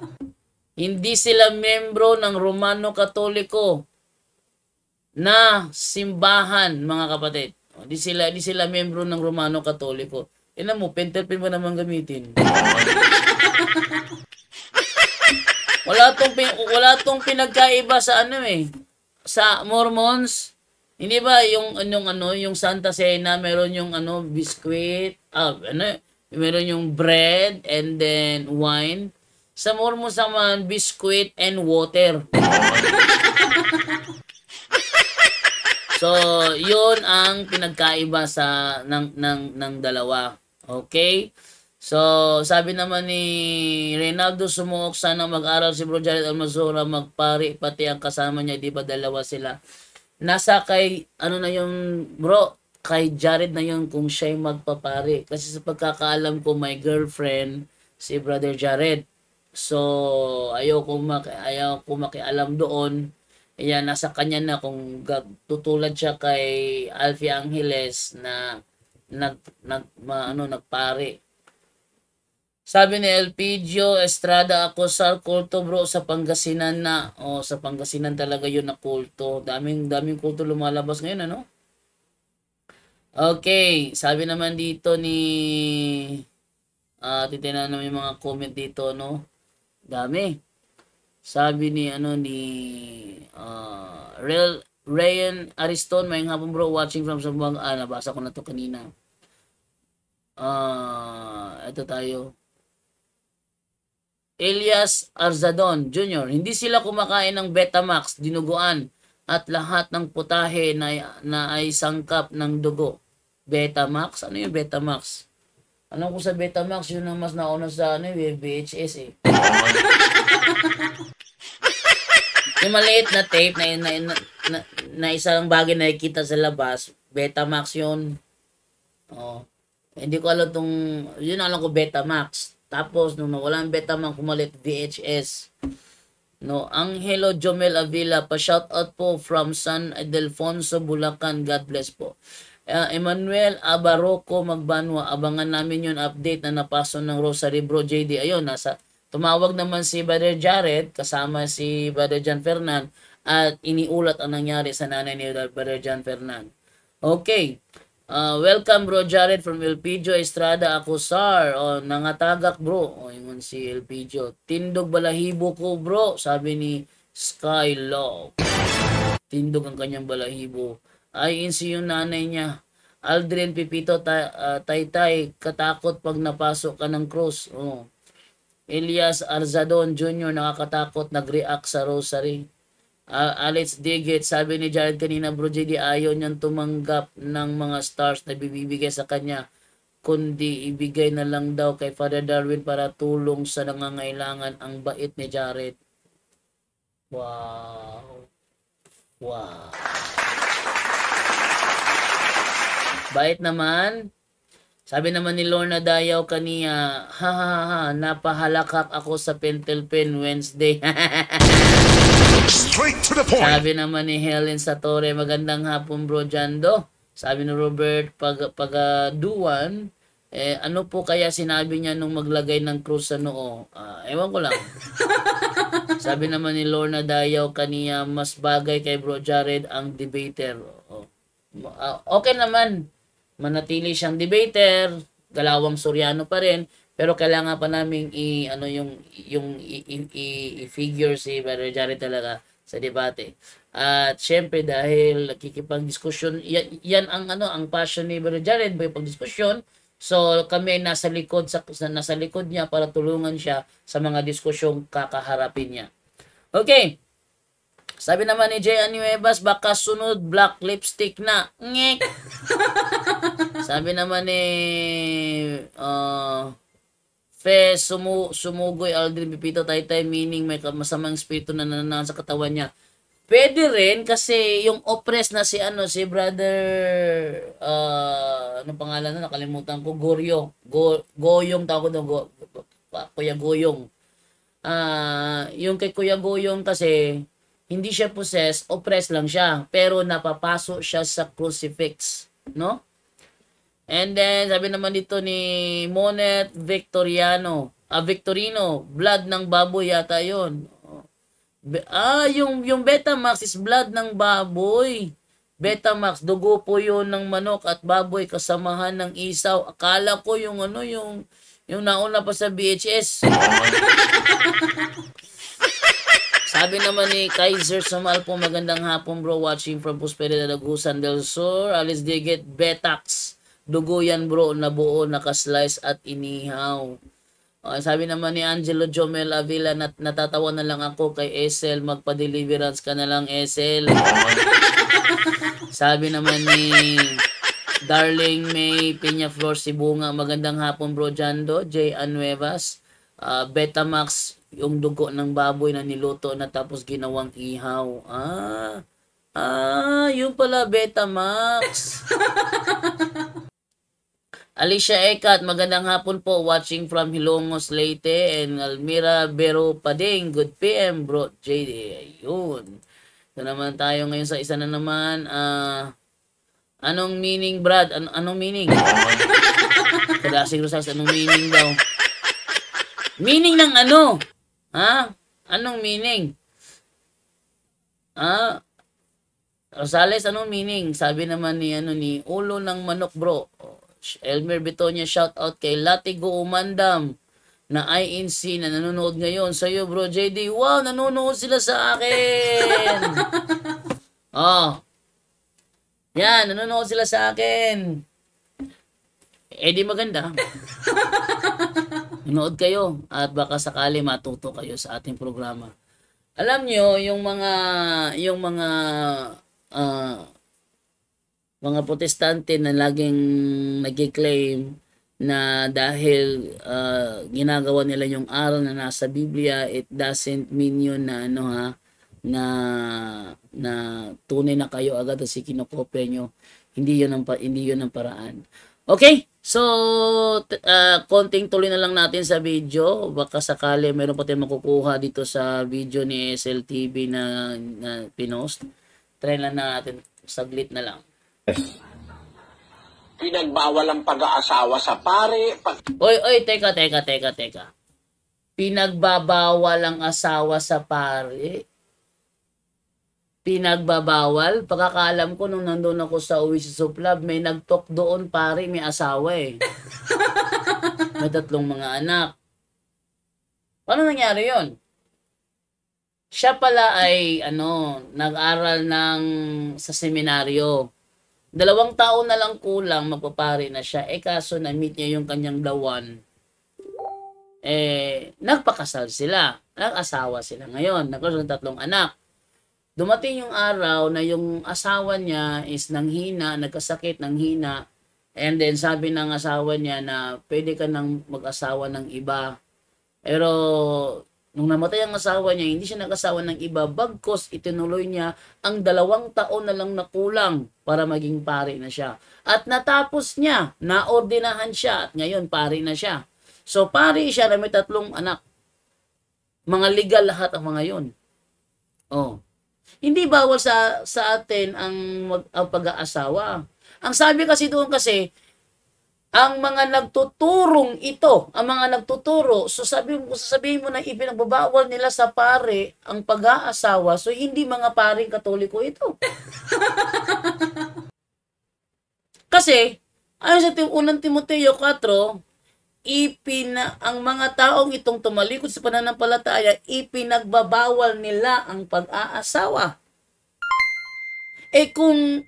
Speaker 3: hindi sila membro ng Romano Katoliko na simbahan, mga kapatid. Hindi sila membro ng Romano Katoliko. Ina mo, pentelpin mo naman gamitin. Wala tong pinagkaiba sa sa Mormons. Hindi ba yung Santa Cena meron yung biscuit, meron yung bread and then wine. Sa Mormons naman biscuit and water. So, yun ang pinagkaiba ng dalawa. Okay? So, sabi naman ni Reynaldo Sumuok, sana mag-aral si Bro Jared Almazora, magpari, pati ang kasama niya, di ba dalawa sila? Nasa kay, bro, kay Jared na yun kung siya'y magpapari. Kasi sa pagkakaalam ko, my girlfriend, si Brother Jared. So, ayaw ko makialam doon. Ayan, nasa kanya na kung tutulad siya kay Alfie Angeles na nagpari. Sabi ni Elpidio Estrada, ako sa kulto bro sa Pangasinan na. Sa Pangasinan talaga yun na kulto. Daming kulto lumalabas ngayon, Okay, sabi naman dito ni titingnan naman yung mga comment dito, Dami. Sabi ni Ryan Ariston, may hapon bro, watching from Zamboanga. Nabasa ko na to kanina. Ito tayo. Elias Arzadon Jr. Hindi sila kumakain ng Betamax, dinuguan, at lahat ng putahe na ay sangkap ng dugo. Betamax? Ano yung Betamax? Alam ko sa Betamax, yun ang mas nauna sa VHS Yung maliit na tape na isang bagay na nakikita sa labas, Betamax yun. Hindi ko alam yun alam ko Betamax. Tapos, nung nawala ang Betamax, kumalit VHS. Angelo Jomel Avila, pa-shoutout po from San Ildefonso, Bulacan. God bless po. Emmanuel Abaroco Magbanwa, abangan namin yung update na napaso ng Rosary Bro JD. Ayun, tumawag naman si Brother Jared, kasama si Brother John Fernan, at iniulat ang nangyari sa nanay ni Brother John Fernan. Okay. Welcome Bro Jared from Elpidio Estrada Acosar. Nangatagak bro. Yun si Elpidio. Tindog balahibo ko bro, sabi ni Skylove. Tindog ang kanyang balahibo. INC yung nanay niya. Aldrin Pipito Taytay, katakot pag napasok ka ng cross. Elias Arzadon Jr. nakakatakot, nag-react sa rosary. Alex Digit, sabi ni Jared kanina, Bro JD, ayaw niyang tumanggap ng mga stars na bibigay sa kanya, kundi ibigay na lang daw kay Father Darwin para tulong sa nangangailangan. Ang bait ni Jared. Wow. Bait naman. Sabi naman ni Lorna Dayaw kaniya, napahalakak ako sa Pentelpen Wednesday.
Speaker 1: Straight to the point.
Speaker 3: Sabi naman ni Helen Satore, magandang hapon bro Jando. Sabi ni Robert Pagaduan, ano po kaya sinabi niya nung maglagay ng krus sa noo? Ewan ko lang. Sabi naman ni Lorna Dayaw kaniya, mas bagay kay bro Jared ang debater. Okay naman. Manatili siyang debater, Galawang Soriano pa rin, pero kailangan pa namin i-figure si Brother Jared talaga sa debate. At syempre dahil nakikipag-diskusyon, yan ang passion ni Brother Jared, pag-diskusyon. So kami nasa likod niya para tulungan siya sa mga diskusyong kakaharapin niya. Okay. Sabi naman ni Jay Anuevas, baka sunod black lipstick na. Ngek. Sabi naman ni Fe Sumugoy Aldrin Pipito Taytay, meaning may masamang espiritu na nananahan sa katawan niya. Pwede rin kasi yung oppress na si brother anong pangalan na nakalimutan ko, Goryong tawag ko doon, Kuya Goyong. Yung kay Kuya Goyong kasi, hindi siya possessed, oppressed lang siya. Pero napapaso siya sa crucifix. No? And then, sabi naman dito ni Monet Victorino, blood ng baboy yata yun. Yung Betamax is blood ng baboy. Betamax, dugo po yun ng manok at baboy kasamahan ng isaw. Akala ko yung nauna pa sa VHS. Sabi naman ni Kaiser Samal po, magandang hapon bro, watching from Prosperida, Lagusan del Sur. Alice Diget, Betax. Dugo yan bro, nabuo, nakaslice at inihaw. Sabi naman ni Angelo Jomel Avila, natatawa na lang ako kay Esel, magpa-deliverance ka na lang Esel. Sabi naman ni Darling May Peñaflor Sibunga, magandang hapon bro Jando, J. Anuevas. Betamax, yung dugo ng baboy na niluto na tapos ginawang ihaw. Yung pala Betamax. Alicia Ekat, magandang hapon po, watching from Hilongos, Leyte, and Almira Bero Pading, good PM, bro, JD, ayun. Ito naman tayo ngayon sa isa na naman, anong meaning, Brad? Anong meaning? Kadasing Rosales, anong meaning daw? Meaning ng ano? Ha? Anong meaning? Rosales, anong meaning? Sabi naman ni ulo ng manok, bro. Elmer Betonia, shout out kay Latigo Umandam na INC na nanonood ngayon sa iyo bro JD. Wow, nanonood sila sa akin. Yan, nanonood sila sa akin. Di maganda. Nanood kayo at baka sakali matuto kayo sa ating programa. Alam nyo, yung mga protestante na laging nag-claim na dahil ginagawa nila yung aral na nasa Biblia, it doesn't mean yun na na tunay na kayo agad kasi kinokopya nyo. Hindi yun ang paraan. Okay, so konting tuloy na lang natin sa video. Baka sakali meron pa tayong makukuha dito sa video ni SLTV na pinost. Try lang natin, saglit na lang.
Speaker 4: Pinagbawal ang pag-aasawa sa pare.
Speaker 3: Oy, teka. Pinagbabawal ang asawa sa pare. Pinagbabawal? Pagkakaalam ko nung nandun ako sa Oasis of Love, may nagtok doon pare, may asawa eh. May 3 mga anak. Paano nangyari yon? Siya pala ay nag-aral sa seminaryo. 2 taon na lang kulang, magpapari na siya. Kaso na-meet niya yung kanyang dawan. Nagpakasal sila. Nag-asawa sila ngayon. Nagkaroon ng 3 anak. Dumating yung araw na yung asawa niya is nanghina, nagkasakit, nanghina. And then sabi ng asawa niya na pwede ka nang mag-asawa ng iba. Pero nung namatay ang asawa niya, hindi siya nag-asawa ng iba, bagkos itinuloy niya ang 2 taon na lang na kulang para maging pari na siya. At natapos niya, naordinahan siya, at ngayon pari na siya. So pari siya na may 3 anak. Mga legal lahat ang mga yun. Hindi bawal sa atin ang pag-aasawa. Ang sabi kasi doon ang mga nagtuturong ito, ang mga nagtuturo, so sabihin mo na ipinagbabawal nila sa pare ang pag-aasawa, so hindi mga paring Katoliko ito. Kasi, ayon sa unang Timoteo 4, ang mga taong itong tumalikod sa pananampalataya, ipinagbabawal nila ang pag-aasawa. Kung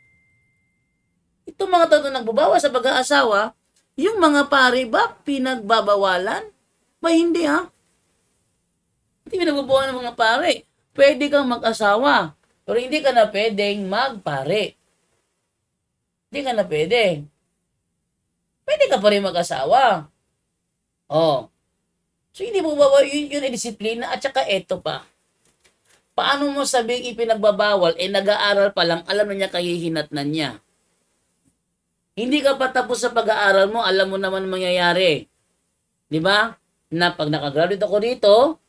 Speaker 3: itong mga tao na nagbabawal sa pag-aasawa, yung mga pare ba pinagbabawalan? Hindi ha? Hindi pinagbabawalan ng mga pare. Pwede kang mag-asawa, pero hindi ka na pwedeng magpare. Hindi ka na pwede. Pwede ka pa rin mag-asawa. So hindi mo bawal, yun ay disiplina. At saka eto pa. Paano mo sabing ipinagbabawal, nag-aaral pa lang, alam na niya kahihinatnan niya. Hindi ka pa tapos sa pag-aaral mo, alam mo naman mangyayari. Di ba? na pag nakagraduate ako dito,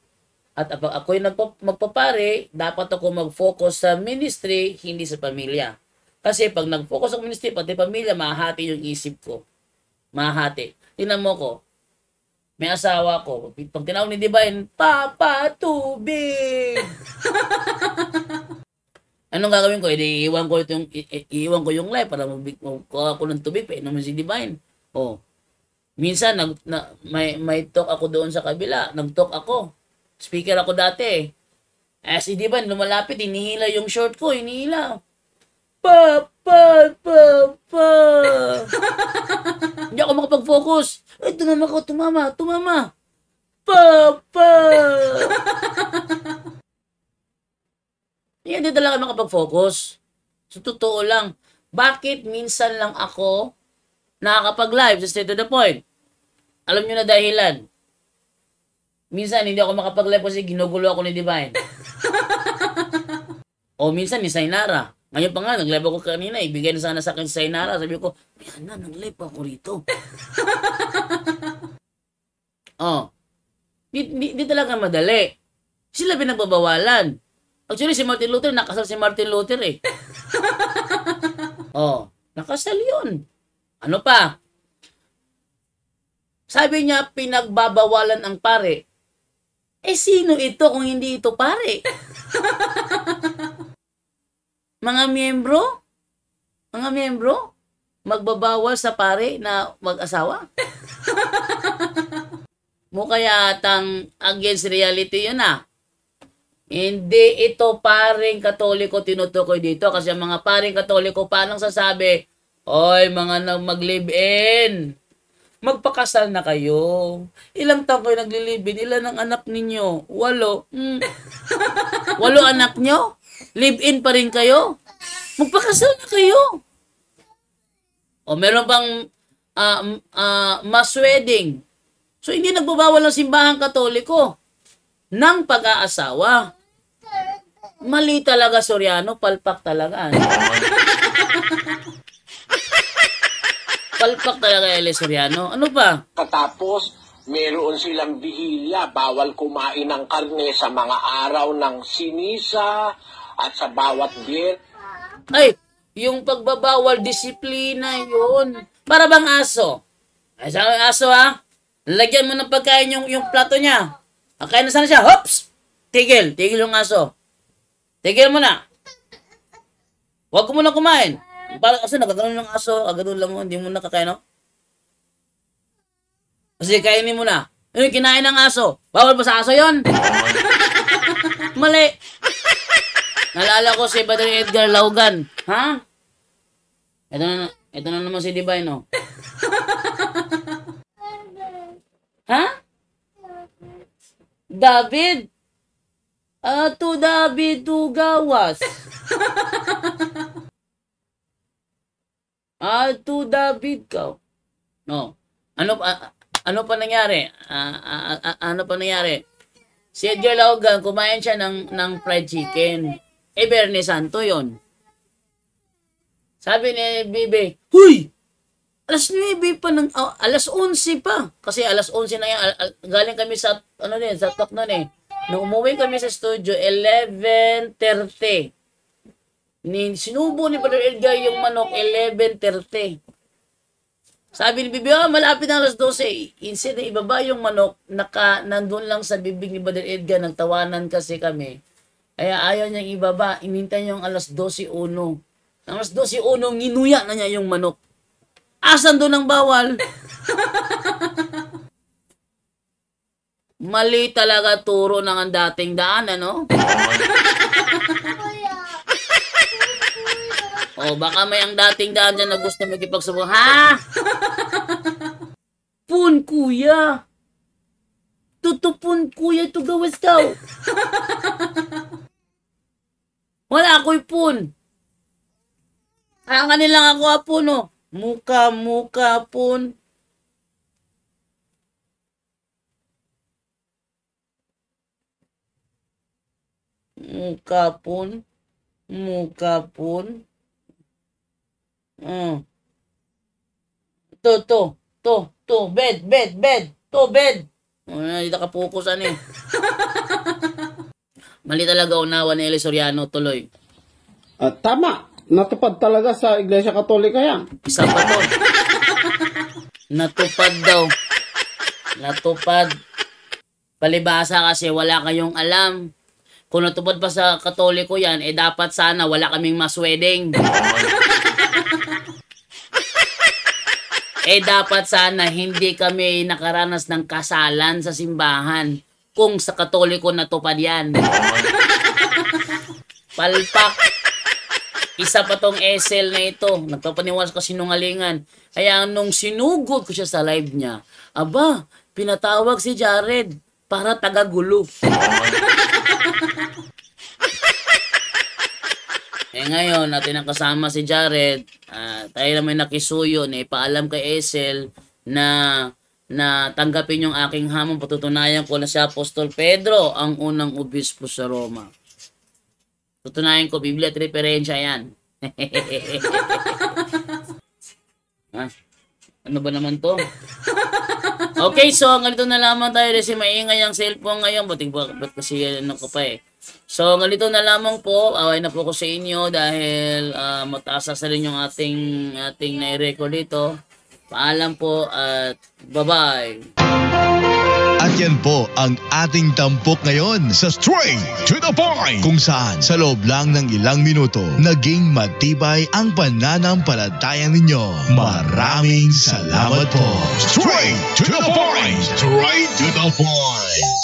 Speaker 3: at pag ako'y magpapare, dapat ako mag-focus sa ministry, hindi sa pamilya. Kasi pag nag-focus ako sa ministry, pati pamilya, mahahati yung isip ko. Mahahati. Tingnan mo ko, may asawa ko. Pag tinawag ni Divine, Papa, tubig! Anong gagawin ko? Iiwan ko yung live para magkuha ko ng tubig, painom si Divine. Oh. Minsan, may talk ako doon sa kabila. Nag-talk ako. Speaker ako dati. Si Divine, lumalapit, inihila yung short ko, inihila. Papa! Hindi ako makapag-focus. Ay, tumama. Papa! Hindi talaga makapag-focus. So, totoo lang. Bakit minsan lang ako nakakapag-live sa Straight to the Point? Alam nyo na dahilan. Minsan, hindi ako makapag-live kasi ginugulo ako ni Divine. O minsan, ni Sainara. Ngayon pa nga, nag-live ako kanina, ibigay na sana sa akin si Sainara. Sabi ko, yan na, nag-live ako rito. Di talaga madali. Sila pinagbabawalan. Actually, si Martin Luther, nakasal si Martin Luther eh. Nakasal yun. Ano pa? Sabi niya, pinagbabawalan ang pare. Sino ito kung hindi ito pare? Mga miyembro, magbabawal sa pare na mag-asawa? Mukha yatang against reality yun ah. Hindi ito paring Katoliko tinutukoy dito kasi ang mga paring Katoliko paano sasabi, oy mga mag-live-in, magpakasal na kayo. Ilang taon kayo nagli-live-in? Ilan ang anak ninyo? 8. 8 anak nyo? Live-in pa rin kayo? Magpakasal na kayo. O meron pang mass wedding. So hindi nagbabawal ng simbahang Katoliko ng pag-aasawa. Mali talaga, Soriano. Palpak talaga. Palpak talaga, Eli Soriano. Ano ba?
Speaker 4: Katapos, meron silang bihilya. Bawal kumain ng karne sa mga araw ng sinisa at sa bawat beer.
Speaker 3: Ay, yung pagbabawal, disiplina yun. Para bang aso? Ay, sa aso ha? Lagyan mo ng pagkain yung plato niya. Kain na sana siya. Hops! Tigil yung aso. Tigil mo na. Huwag ko muna kumain. Kasi nagagano'n yung aso, agano'n lang mo, hindi mo nakakain, no? Kasi kainin mo na. Kinain ng aso. Bawal ba sa aso yon? Mali. Nalala ko si Padre Edgar Laugan. Ha? Ito na naman si Divine, no? Ha? David? To David to gawas. To David ka. No. Ano pa nangyari? Ano pa nangyari? Si Edgar Laugan, kumain siya ng fried chicken. Bernie Santo yon. Sabi ni Bibi, huy! Alas 9 pa ng, alas 11 pa. Kasi alas 11 na yan. Galing kami sa, sa talk nun eh. Nung umuwi kami sa studio, 11:30. Sinubo ni Brother Edgar yung manok, 11:30. Sabi ni Bibi, malapit na alas 12. Instead na ibaba yung manok, nandun lang sa bibig ni Brother Edgar, nagtawanan kasi kami. Kaya ayaw niyang ibaba, inintay yung alas 12:01. Alas 12:01, nginuya na niya yung manok. Asan doon ang bawal? Mali talaga turo ng ang dating daan, ano? Baka may ang dating daan dyan na gusto magkipagsubo. Ha? Pun, kuya. Tutupun, kuya, ito gawas daw. Wala ako'y pun. Ang kanilang ako apun, no? Muka pun. Muka pun. To, bed. To, bed. Hindi nakapokusan eh. Mali talaga unawa ni Eli Soriano, tuloy.
Speaker 7: Tama. Natupad talaga sa Iglesia Katolika yan.
Speaker 3: Isa pa to. Natupad daw. Natupad. Palibasa kasi wala kayong alam. Kung natupad pa sa Katoliko yan, dapat sana wala kaming mass wedding. Dapat sana hindi kami nakaranas ng kasalan sa simbahan kung sa Katoliko natupad yan. Palpak. Isa pa tong Esel na ito. Nagpapaniwala sa kasinungalingan. Kaya nung sinugod ko siya sa live niya, aba, pinatawag si Jared para tagagulo. Ngayon, natin ang kasama si Jared. Tayo naman nakisuyo na ipaalam kay Esel na tanggapin yung aking hamon. Patutunayan ko na si Apostol Pedro ang unang obispo sa Roma. Tutunayan ko, Biblia at referensya yan. Ano ba naman to? Okay, so ganito na lamang tayo kasi maingay ang cellphone ngayon. Ba't kasi ano ko pa eh. So ganito na lamang po. Away na po ko sa inyo dahil mataas sa rin yung ating na-record dito. Paalam po at bye-bye.
Speaker 1: At yan po ang ating tampok ngayon sa Straight to the Point, kung saan sa loob lang ng ilang minuto naging matibay ang pananampalataya ninyo. Maraming salamat po. Straight to the Point! Straight to the Point!